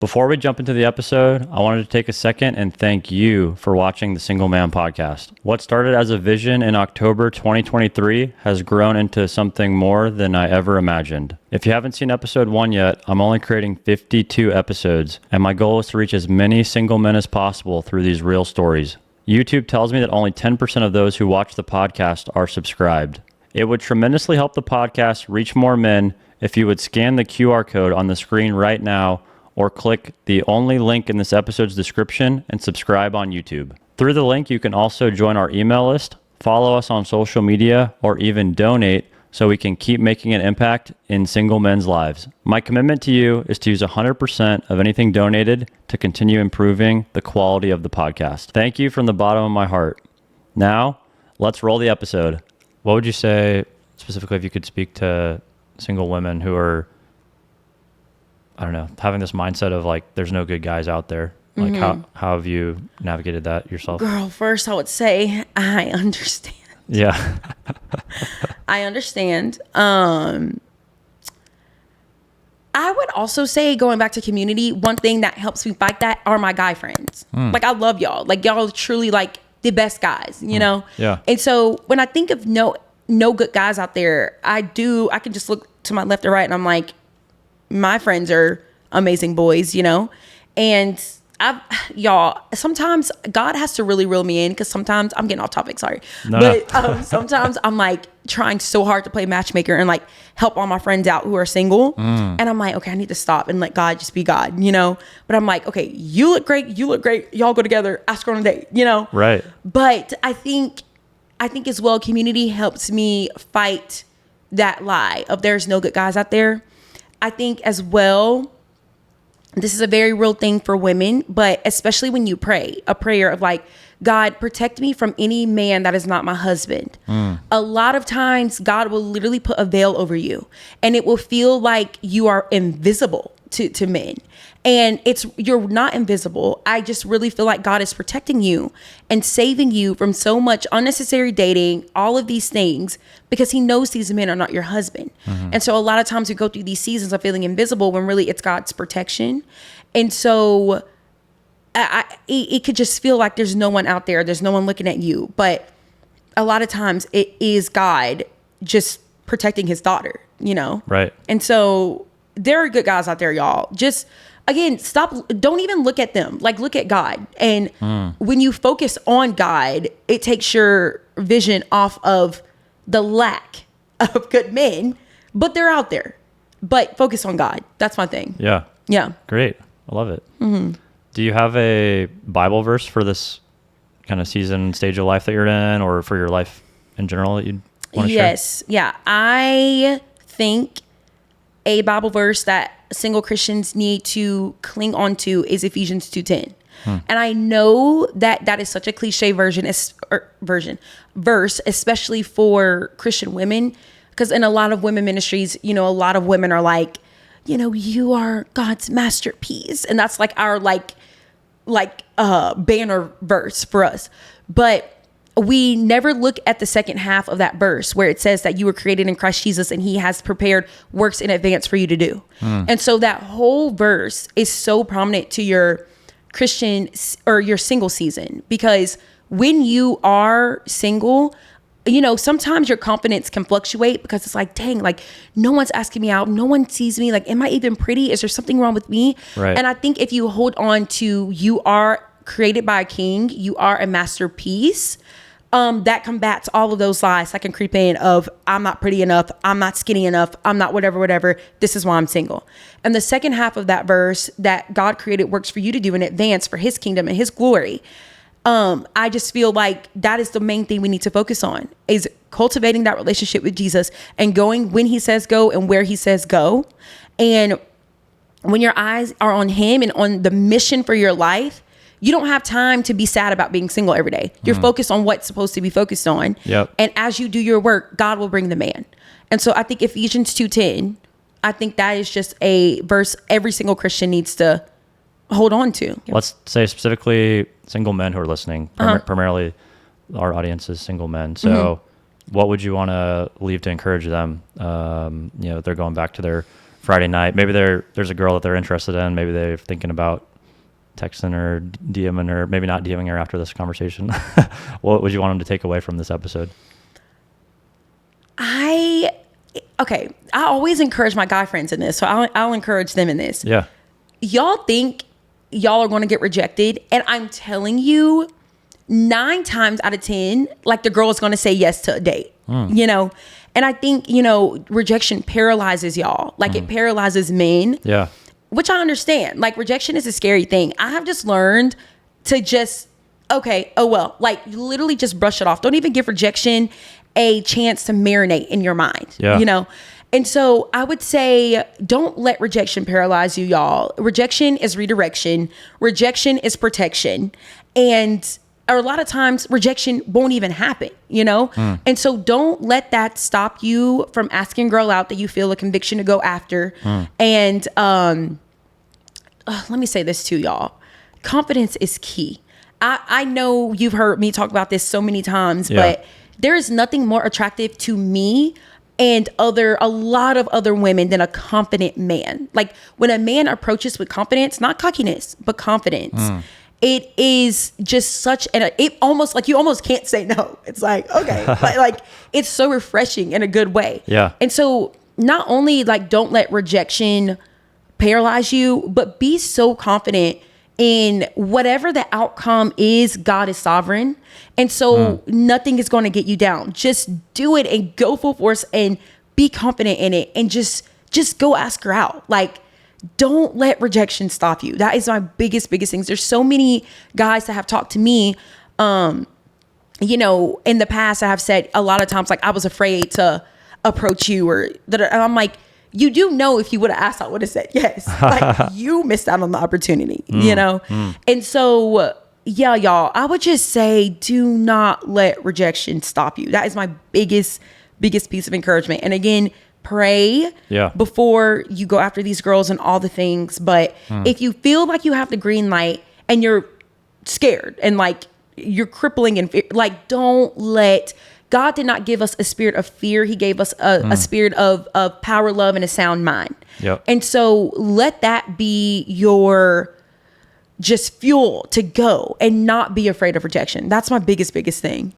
Before we jump into the episode, I wanted to take a second and thank you for watching the Single Man Podcast. What started as a vision in October 2023 has grown into something more than I ever imagined. If you haven't seen episode 1 yet, I'm only creating 52 episodes, and my goal is to reach as many single men as possible through these real stories. YouTube tells me that only 10% of those who watch the podcast are subscribed. It would tremendously help the podcast reach more men if you would scan the QR code on the screen right now or click the only link in this episode's description and subscribe on YouTube. Through the link, you can also join our email list, follow us on social media, or even donate so we can keep making an impact in single men's lives. My commitment to you is to use 100% of anything donated to continue improving the quality of the podcast. Thank you from the bottom of my heart. Now, let's roll the episode. What would you say, specifically, if you could speak to single women who are, I don't know, having this mindset of like, there's no good guys out there? Like, how have you navigated that yourself? Girl, first I would say I understand. Yeah. I understand. I would also say, going back to community, one thing that helps me fight that are my guy friends. Like, I love y'all. Like, y'all are truly like the best guys, you know? Yeah. And so when I think of no good guys out there, I can just look to my left or right and I'm like, my friends are amazing boys, you know? And y'all, sometimes God has to really reel me in, because sometimes I'm getting off topic, sorry. No. But sometimes I'm like trying so hard to play matchmaker and like help all my friends out who are single. And I'm like, okay, I need to stop and let God just be God, you know? But I'm like, okay, you look great, y'all go together, ask her on a date, you know? Right. But I think as well, community helps me fight that lie of there's no good guys out there. I think as well, this is a very real thing for women, but especially when you pray, a prayer of like, God, protect me from any man that is not my husband. A lot of times God will literally put a veil over you and it will feel like you are invisible to men. And you're not invisible. I just really feel like God is protecting you and saving you from so much unnecessary dating, all of these things, because he knows these men are not your husband. And so a lot of times we go through these seasons of feeling invisible when really it's God's protection. And so it could just feel like there's no one out there. There's no one looking at you. But a lot of times it is God just protecting his daughter, you know? Right. And so there are good guys out there, y'all. Just, again, don't even look at them. Like, look at God. And when you focus on God, it takes your vision off of the lack of good men, but they're out there. But focus on God. That's my thing. Yeah. Yeah. Great. I love it. Do you have a Bible verse for this kind of season, stage of life that you're in, or for your life in general that you'd want to share? Yes. Yeah. I think a Bible verse that single Christians need to cling on to is Ephesians 2:10. And I know that is such a cliche verse, especially for Christian women, because in a lot of women ministries, you know, a lot of women are like, you know, you are God's masterpiece. And that's like our banner verse for us. But we never look at the second half of that verse where it says that you were created in Christ Jesus and he has prepared works in advance for you to do. And so that whole verse is so prominent to your Christian or your single season, because when you are single, you know, sometimes your confidence can fluctuate because it's like, dang, like no one's asking me out. No one sees me. Like, am I even pretty? Is there something wrong with me? Right. And I think if you hold on to, you are created by a king, you are a masterpiece, that combats all of those lies that can creep in of, I'm not pretty enough, I'm not skinny enough, I'm not whatever, this is why I'm single. And the second half of that verse, that God created works for you to do in advance for his kingdom and his glory. I just feel like that is the main thing we need to focus on, is cultivating that relationship with Jesus and going when he says go and where he says go. And when your eyes are on him and on the mission for your life, you don't have time to be sad about being single every day. You're focused on what's supposed to be focused on. Yep. And as you do your work, God will bring the man. And so I think Ephesians 2:10, I think that is just a verse every single Christian needs to hold on to. Let's say specifically single men who are listening. Primarily our audience is single men. So what would you want to leave to encourage them? You know, they're going back to their Friday night. Maybe there's a girl that they're interested in. Maybe they're thinking about texting her, DMing her, maybe not DMing her after this conversation. What would you want them to take away from this episode? I always encourage my guy friends in this, so I'll encourage them in this. Yeah. Y'all think y'all are going to get rejected, and I'm telling you, 9 times out of 10, like the girl is going to say yes to a date, you know? And I think, you know, rejection paralyzes y'all. Like it paralyzes men. Yeah. Which I understand. Like rejection is a scary thing. I have just learned to just, like literally just brush it off. Don't even give rejection a chance to marinate in your mind, you know? And so I would say, don't let rejection paralyze you, y'all. Rejection is redirection. Rejection is protection. And a lot of times rejection won't even happen, you know? And so don't let that stop you from asking a girl out that you feel a conviction to go after. And let me say this too, y'all. Confidence is key. I know you've heard me talk about this so many times, but there is nothing more attractive to me and a lot of other women than a confident man. Like when a man approaches with confidence, not cockiness, but confidence, it is just such it almost like you almost can't say no. It's like, okay, like it's so refreshing in a good way. Yeah. And so not only like don't let rejection paralyze you, but be so confident in whatever the outcome is. God is sovereign. And so nothing is going to get you down. Just do it and go full force and be confident in it and just go ask her out. Like, don't let rejection stop you. That is my biggest things. There's so many guys that have talked to me, you know, in the past. I have said a lot of times, like I was afraid to approach you and I'm like, you do know if you would have asked, I would have said yes. Like you missed out on the opportunity, you know? And so, yeah, y'all, I would just say, do not let rejection stop you. That is my biggest piece of encouragement. And again, pray before you go after these girls and all the things. But if you feel like you have the green light and you're scared and like you're crippling and like, don't let God did not give us a spirit of fear. He gave us a spirit of power, love, and a sound mind. Yep. And so let that be your just fuel to go and not be afraid of rejection. That's my biggest thing.